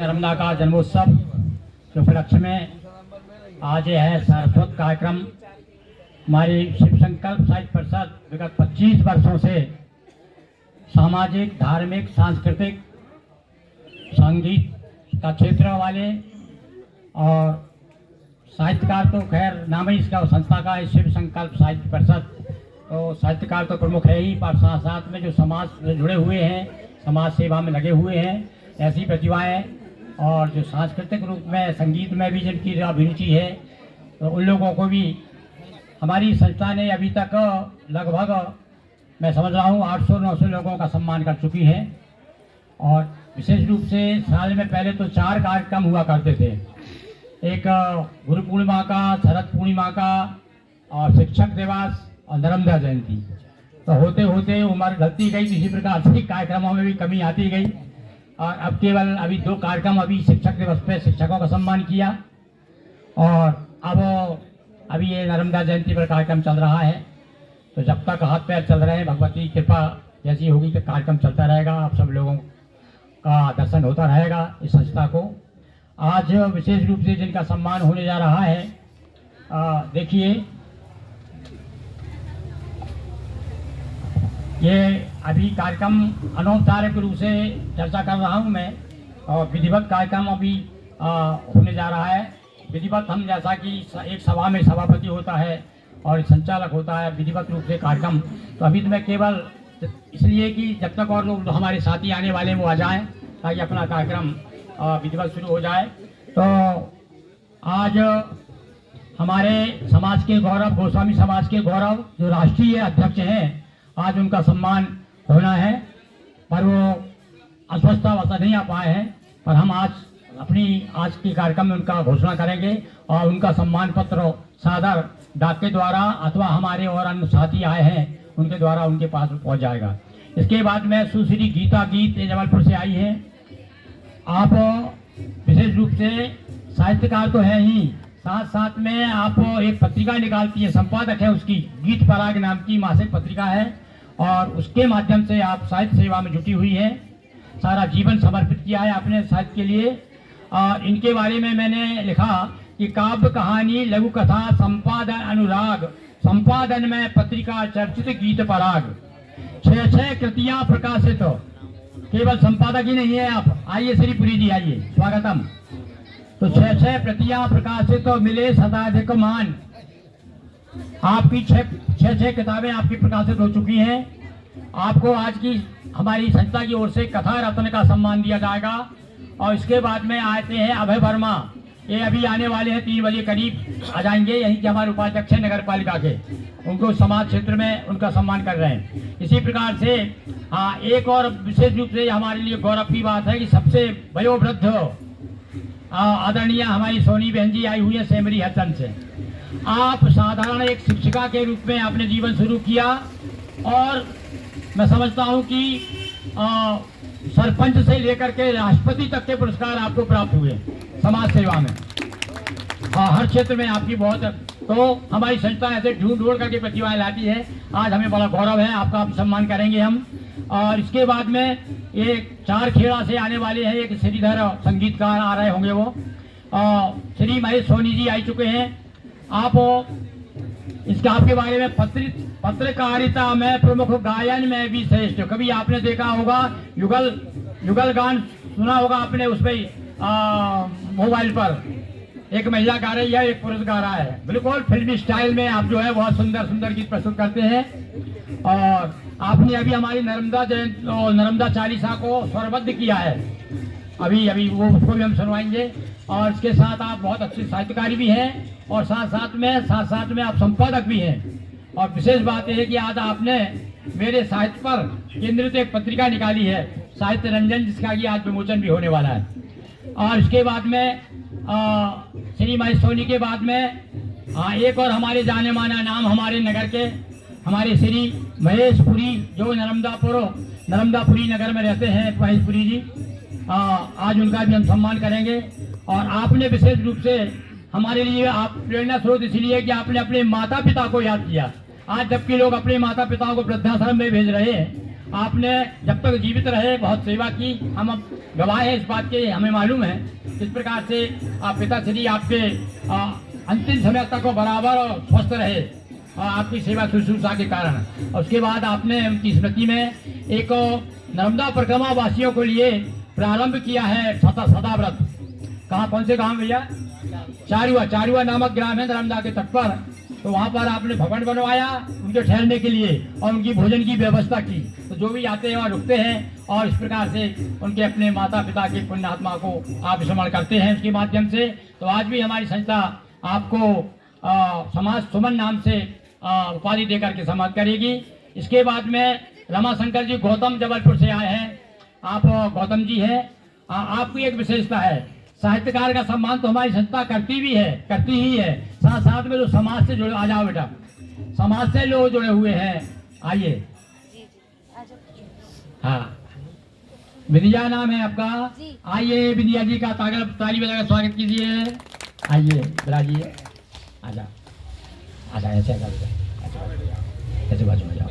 नर्मदा का जन्मोत्सव के उपलक्ष्य में आज ये है सारस्वत कार्यक्रम। हमारी शिव संकल्प साहित्य परिषद विगत 25 वर्षों से सामाजिक, धार्मिक, सांस्कृतिक, संगीत का क्षेत्र वाले और साहित्यकार तो खैर नाम ही इसका संस्था का है शिव संकल्प साहित्य परिषद। तो साहित्यकार तो प्रमुख है ही, पर साथ साथ में जो समाज से जुड़े हुए हैं, समाज सेवा में लगे हुए हैं, ऐसी प्रतिभाएं और जो सांस्कृतिक रूप में संगीत में भी जिनकी अभिरुचि है, तो उन लोगों को भी हमारी संस्था ने अभी तक लगभग मैं समझ रहा हूँ 800-900 लोगों का सम्मान कर चुकी है। और विशेष रूप से साल में पहले तो 4 कार्यक्रम हुआ करते थे, एक गुरु पूर्णिमा का, शरद पूर्णिमा का और शिक्षक दिवस और नर्मदा जयंती। तो होते होते उम्र ढलती गई, इसी प्रकार से कार्यक्रमों में भी कमी आती गई और अब केवल अभी 2 कार्यक्रम अभी शिक्षक दिवस पे शिक्षकों का सम्मान किया और अब अभी ये नर्मदा जयंती पर कार्यक्रम चल रहा है। तो जब तक हाथ पैर चल रहे हैं, भगवती कृपा जैसी होगी तो कार्यक्रम चलता रहेगा, आप सब लोगों का दर्शन होता रहेगा इस संस्था को। आज विशेष रूप से जिनका सम्मान होने जा रहा है, देखिए ये अभी कार्यक्रम अनौपचारिक रूप से चर्चा कर रहा हूँ मैं, और विधिवत कार्यक्रम अभी होने जा रहा है। विधिवत हम जैसा कि एक सभा में सभापति होता है और संचालक होता है विधिवत रूप से कार्यक्रम, तो अभी तो मैं केवल इसलिए कि जब तक और लोग हमारे साथी आने वाले वो आ जाएं ताकि अपना कार्यक्रम विधिवत शुरू हो जाए। तो आज हमारे समाज के गौरव, गोस्वामी समाज के गौरव जो राष्ट्रीय अध्यक्ष हैं, आज उनका सम्मान होना है, पर वो अस्वस्थावस्था नहीं आ पाए हैं, पर हम आज के कार्यक्रम में उनका घोषणा करेंगे और उनका सम्मान पत्र सादर डाक के द्वारा अथवा हमारे और अन्य साथी आए हैं उनके द्वारा उनके पास पहुंच जाएगा। इसके बाद में सुश्री गीता गीत जबलपुर से आई है। आप विशेष रूप से साहित्यकार तो है ही, साथ साथ में आप एक पत्रिका निकालती है, संपादक है उसकी, गीत पराग नाम की मासिक पत्रिका है, और उसके माध्यम से आप साहित्य सेवा में जुटी हुई है। सारा जीवन समर्पित किया है आपने साहित्य के लिए। और इनके बारे में मैंने लिखा कि काव्य, कहानी, लघु कथा, संपादन, अनुराग, संपादन में पत्रिका, चर्चित गीत पराग, 6 कृतियां प्रकाशित। केवल संपादक ही नहीं है आप, आइए श्रीपुरी जी आइए, स्वागतम। तो 6 प्रतियां प्रकाशित तो मिले शताधिक मान। आपकी 6 किताबें आपकी प्रकाशित हो चुकी हैं। आपको आज की हमारी संस्था की ओर से कथा रत्न का सम्मान दिया जाएगा। और इसके बाद में आते हैं अभय वर्मा, ये अभी आने वाले हैं, 3 बजे करीब आ जाएंगे, यहीं के हमारे उपाध्यक्ष हैं नगर पालिका के, उनको समाज क्षेत्र में उनका सम्मान कर रहे हैं। इसी प्रकार से एक और विशेष रूप से हमारे लिए गौरव की बात है कि सबसे वयोवृद्ध आदरणीय हमारी सोनी बहन जी आई हुई है सेमरी हसन से। आप साधारण एक शिक्षिका के रूप में आपने जीवन शुरू किया और मैं समझता हूं कि सरपंच से लेकर के राष्ट्रपति तक के पुरस्कार आपको प्राप्त हुए समाज सेवा में। हर क्षेत्र में आपकी बहुत, तो हमारी संस्था ऐसे ढूंढ करके प्रतिभाएं लाती है। आज हमें बड़ा गौरव है, आपका सम्मान करेंगे हम। और इसके बाद में एक 4 खेड़ा से आने वाले हैं, एक श्रीधर संगीतकार आ रहे होंगे, वो श्री महेश सोनी जी आ चुके हैं। आप इसका आपके बारे में पत्रकारिता में प्रमुख, गायन में भी श्रेष्ठ। कभी आपने देखा होगा युगल गान सुना होगा आपने, उस पर मोबाइल पर एक महिला गा रही है, एक पुरुष गा रहा है, बिल्कुल फिल्मी स्टाइल में आप जो है बहुत सुंदर सुंदर गीत प्रस्तुत करते हैं। और आपने अभी हमारी नर्मदा चालीसा को स्वरबद्ध किया है, अभी वो उसको भी हम सुनवाएंगे। और इसके साथ आप बहुत अच्छे साहित्यकारी भी हैं और साथ साथ में आप संपादक भी हैं। और विशेष बात यह है कि आज आपने मेरे साहित्य पर केंद्रित एक पत्रिका निकाली है, साहित्य रंजन, जिसका कि आज विमोचन भी होने वाला है। और इसके बाद में श्री महेश सोनी के बाद में एक और हमारे जाने माना नाम हमारे नगर के, हमारे श्री महेशपुरी, जो नर्मदापुरी नगर में रहते हैं, महेशपुरी जी, आज उनका भी हम सम्मान करेंगे। और आपने विशेष रूप से हमारे लिए आप प्रेरणा स्रोत इसलिए कि आपने अपने माता पिता को याद किया। आज जबकि लोग अपने माता पिताओं को वृद्धाश्रम में भेज रहे हैं, आपने जब तक जीवित रहे बहुत सेवा की, हम अब गवाह हैं इस बात के, हमें मालूम है किस प्रकार से पिताश्री आपके अंतिम समय तक वो बराबर और स्वस्थ रहे आपकी सेवा शुश्रूषा के कारण। और उसके बाद आपने उनकी स्मृति में एक नर्मदा परिक्रमा वासियों के लिए प्रारंभ किया है सदा व्रत। कहाँ, कौन से गांव भैया? चारुआ नामक ग्राम है नर्मदा के तट पर। तो वहाँ पर आपने भवन बनवाया उनके ठहरने के लिए और उनकी भोजन की व्यवस्था की। तो जो भी आते हैं वहाँ रुकते हैं और इस प्रकार से उनके अपने माता पिता के पुण्यात्मा को आप स्मरण करते हैं उसके माध्यम से। तो आज भी हमारी संस्था आपको समाज सुमन नाम से उपाधि देकर के सम्मानित करेगी। इसके बाद में रमाशंकर जी गौतम जबलपुर से आए हैं। आप गौतम जी हैं। आपकी एक विशेषता है, साहित्यकार का सम्मान तो हमारी संस्था करती ही है, साथ साथ में जो समाज से जुड़े, आ जाओ बेटा, समाज से लोग जुड़े हुए हैं, आइए। हाँ, विद्या नाम है आपका, आइए विद्या जी का ताली बजाकर स्वागत कीजिए। आइए बिराजिए, आजा ऐसे बाजू में जाओ।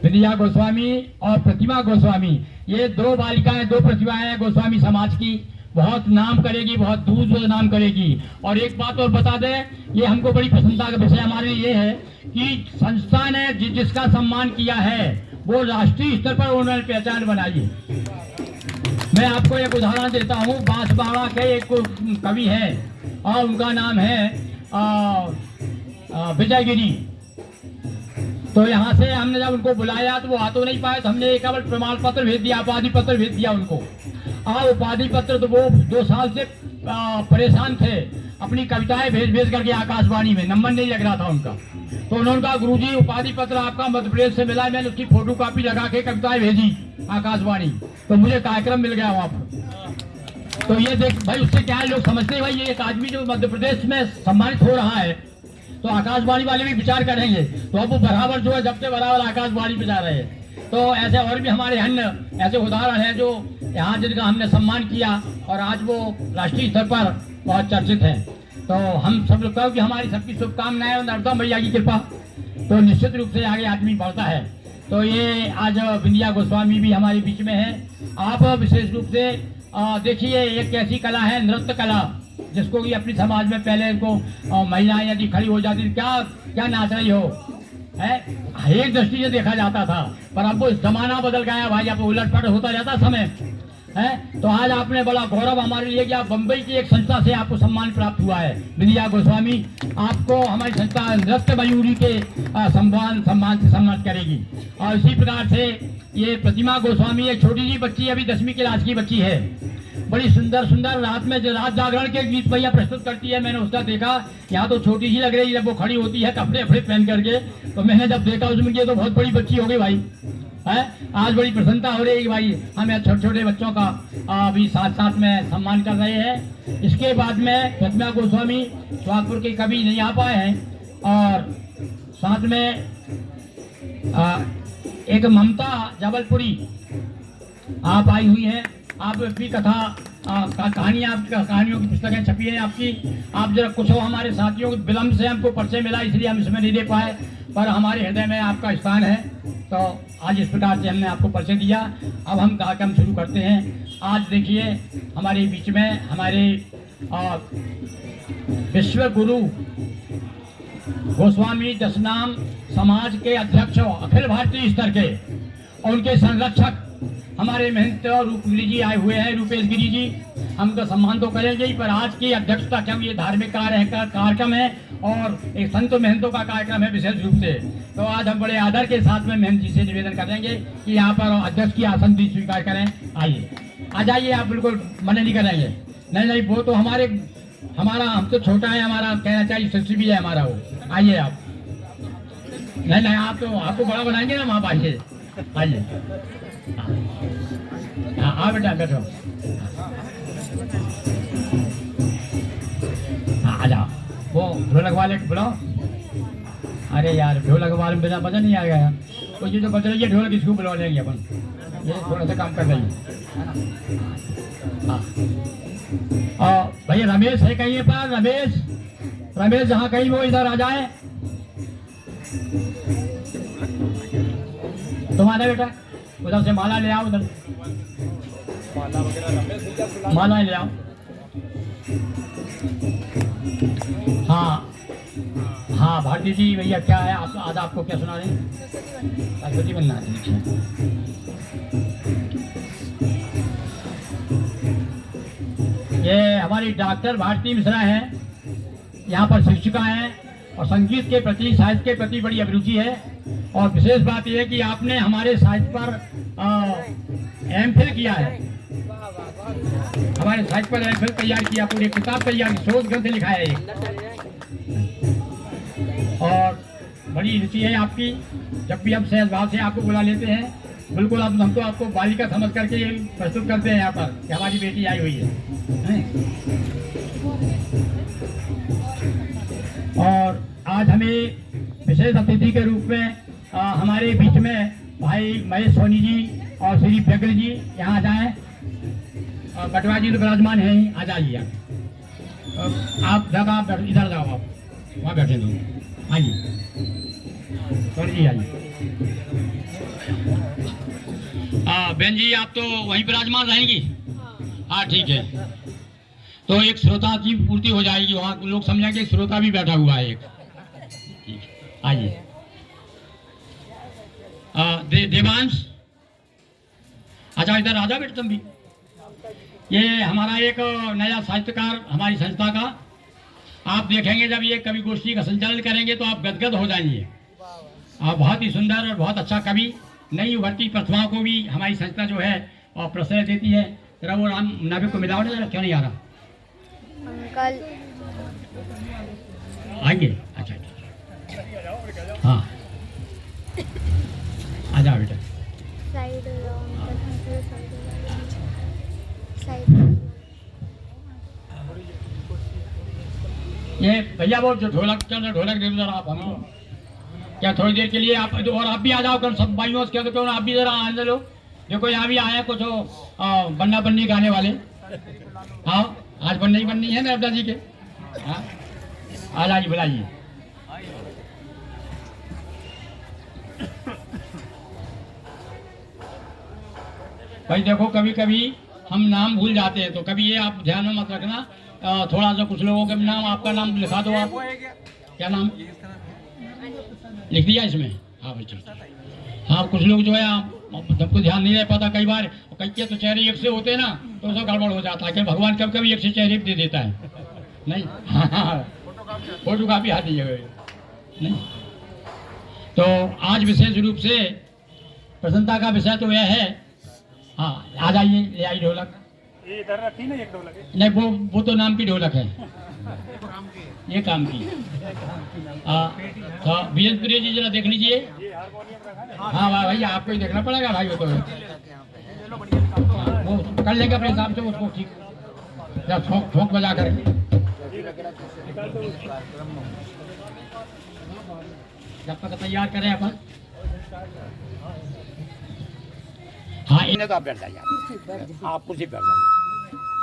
विद्या गोस्वामी और प्रतिमा गोस्वामी, ये दो बालिकाएं, दो प्रतिभाएं हैं गोस्वामी समाज की, बहुत नाम करेगी, बहुत दूर नाम करेगी। और एक बात और बता दें, ये हमको बड़ी प्रसन्नता का विषय हमारे लिए ये है कि संस्था ने जिसका सम्मान किया है वो राष्ट्रीय स्तर पर उन्होंने पहचान बनाई है। मैं आपको एक उदाहरण देता हूँ, बांसवाड़ा के एक कवि हैं और उनका नाम है विजय गिरी। तो यहाँ से हमने जब उनको बुलाया तो वो आ तो नहीं पाए, तो हमने केवल प्रमाण पत्र भेज दिया, उपाधि पत्र भेज दिया उनको। उपाधि पत्र तो वो 2 साल से परेशान थे, अपनी कविताएं भेज करके आकाशवाणी में नंबर नहीं लग रहा था उनका। तो उन्होंने कहा गुरुजी उपाधि पत्र आपका मध्य प्रदेश से मिला, मैंने उसकी फोटो कॉपी लगा के कविताएं भेजी आकाशवाणी, तो मुझे कार्यक्रम मिल गया वहाँ पर। तो ये देख भाई, उससे क्या है, लोग समझते हैं भाई ये एक आदमी जो मध्य प्रदेश में सम्मानित हो रहा है तो आकाशवाणी वाले भी विचार करेंगे। तो अब वो बराबर जो है जब से बराबर आकाशवाणी पे जा रहे हैं। तो ऐसे और भी हमारे अन्य ऐसे उदाहरण हैं जो यहाँ जिनका हमने सम्मान किया और आज वो राष्ट्रीय स्तर पर बहुत चर्चित हैं। तो हम सब लोग कहो कि हमारी सबकी शुभकामनाएं और नर्मदा मैया की कृपा, तो निश्चित रूप से आगे आदमी बढ़ता है। तो ये आज विद्या गोस्वामी भी हमारे बीच में है। आप विशेष रूप से देखिए, एक ऐसी कला है नृत्य कला, जिसको कि अपनी समाज में पहले इनको महिलाएं यदि खड़ी हो जाती क्या नाच रही हो है, एक दृष्टि से देखा जाता था, पर अब वो जमाना बदल गया भाई, अब उलट पलट होता जाता समय है। तो आज आपने बड़ा गौरव हमारे लिए कि आप बम्बई की एक संस्था से आपको सम्मान प्राप्त हुआ है। विद्या गोस्वामी आपको हमारी संस्था नृत्य मयूरी के सम्मान से सम्मानित करेगी। और इसी प्रकार से ये प्रतिमा गोस्वामी एक छोटी सी बच्ची, अभी 10वीं क्लास की बच्ची है, बड़ी सुंदर रात में रात जागरण के गीत भैया प्रस्तुत करती है। मैंने उसका देखा, यहाँ तो छोटी सी लग रही है, जब वो खड़ी होती है कपड़े पहन करके, तो मैंने जब देखा उसमें ये तो बहुत बड़ी बच्ची हो गई भाई है। आज बड़ी प्रसन्नता हो रही है कि भाई हमें छोटे छोटे बच्चों का अभी साथ में सम्मान कर रहे हैं। इसके बाद में प्रतिमा गोस्वामी सोहागपुर के कवि नहीं आ पाए हैं, और साथ में एक ममता जबलपुरी आप आई हुई हैं। आप भी कहानियों की पुस्तकें छपी है आपकी। आप जरा कुछ हो, हमारे साथियों को विलम्ब से हमको परिचय मिला इसलिए हम इसमें नहीं दे पाए, पर हमारे हृदय में आपका स्थान है। तो आज इस प्रकार से हमने आपको परिचय दिया। अब हम कार्यक्रम शुरू करते हैं। आज देखिए हमारे बीच में हमारे विश्व गुरु गोस्वामी दशनाम समाज के अध्यक्ष अखिल भारतीय स्तर के और उनके संरक्षक हमारे महंत रूपगिरी जी आए हुए हैं, रूपेश गिरी जी। हम उनका सम्मान तो करेंगे ही, पर आज की अध्यक्षता क्यों, ये धार्मिक कार्यक्रम है और एक संत महंतों का कार्यक्रम है विशेष रूप से। तो आज हम बड़े आदर के साथ में महंत जी से निवेदन करेंगे कि यहाँ पर अध्यक्ष की आसन भी स्वीकार करें। आइए, आ जाइए, आप बिल्कुल मना नहीं करेंगे। नहीं, वो तो हमारा हमसे छोटा है, हमारा कहना चाहिए शिष्य भी है हमारा वो। आइए आप, नहीं आप तो आपको बड़ा बनाएंगे ना, आप आइए। हाँ बेटा बैठो, आ जाओ। वो ढोलक वाले बुलाओ। अरे यार, ढोलक वाले में बिना बजा नहीं आ गया। तो ये जो बज रही है ढोलक, इसको बुला लेंगे अपन, ये थोड़ा सा काम कर रही है। हाँ भैया, रमेश है कहीं पर? रमेश जहाँ कहीं वो इधर आ जाए। तुम्हारा बेटा उधर से माला ले आओ, उधर माला ले आओ। हाँ हाँ भारती जी भैया क्या है, आप आज आपको क्या सुना रहे हैं? सरस्वती बनना है। ये हमारी डॉक्टर भारती मिश्रा हैं, यहाँ पर शिक्षिका हैं और संगीत के प्रति, साहित्य के प्रति बड़ी अभिरुचि है। और विशेष बात यह है कि आपने हमारे साहित्य पर एमफिल किया है, हमारे साहित्य पर एमफिल तैयार किया, पूरी किताब तैयार, शोध ग्रंथ लिखा है एक। और बड़ी रुचि है आपकी, जब भी हम सहज भाव से आपको बुला लेते हैं, बिल्कुल हम तो आपको बालिका समझ करके प्रस्तुत करते हैं यहाँ पर कि हमारी बेटी आई हुई है। और आज हमें विशेष अतिथि के रूप में हमारे बीच में भाई महेश सोनी जी और श्री व्यग्र जी यहाँ आ जाएँ। कटवा जी तो विराजमान है ही, आ जाइए आप जगह इधर जाओ, आप वहाँ बैठे दो, आइए सोनी जी आइए। बहन जी आप तो वहीं विराजमान रहेंगी? हाँ ठीक है, तो एक श्रोता की पूर्ति हो जाएगी, वहाँ लोग समझेंगे एक श्रोता भी बैठा हुआ है एक। ठीक है, आइए। देवांश अच्छा इधर आजा बेटा तुम भी। ये हमारा एक नया साहित्यकार हमारी संस्था का, आप देखेंगे जब ये कवि गोष्ठी का संचालन करेंगे तो आप गदगद हो जाएंगे। आप बहुत ही सुंदर और बहुत अच्छा कवि, नई उभरती प्रतिभाओं को भी हमारी संस्था जो है और प्रश्रय देती है। जरा वो राम नाविक को मिलाओ ना, क्यों नहीं आ रहा अंकल? आएंगे, अच्छा हाँ आ जाओ बेटा। साइड हो जाओ अंकल, साइड। ये भैया वो जो ढोलक दे दो जरा आप हमको, क्या थोड़ी देर के लिए आप, और आप भी आ जाओ कर, सब भाइयों से क्यों आप भी जरा आने लो। देखो यहाँ भी आए कुछ बन्ना बन्नी गाने वाले। हाँ आज बननी है ना जी के। हाँ आ जाइए, बुलाइए। भाई देखो कभी कभी हम नाम भूल जाते हैं, तो कभी ये आप ध्यान में मत रखना। थोड़ा सा कुछ लोगों के नाम, आपका नाम लिखा दो आप। क्या नाम लिख दिया इसमें? हाँ भाई चलो। हाँ कुछ लोग जो है सबको ध्यान नहीं रह पाता, कई बार कई के तो चेहरे एक से होते हैं ना, तो सब गड़बड़ हो जाता है कि भगवान कभी कभी एक से चेहरे दे देता है। नहीं हाँ फोटो कापी आती है नहीं। तो आज विशेष रूप से प्रसन्नता का विषय तो यह है। हाँ आ जाइए, ले आई ढोलक। ये इधर रखी ना एक ढोलक है। नहीं वो तो नाम की ढोलक है, ये काम की। वीरेंद्र प्रिय जी जरा देख लीजिए। हाँ भाई आपको ही देखना पड़ेगा भाई, वो तो वो कर लेंगे अपने हिसाब से उसको ठीक, जब ठोक बजा कर जब तक तैयार करें अपन। हाँ इन्हें तो आप बैठ जाइए, आप कुर्सी बैठ जाइए।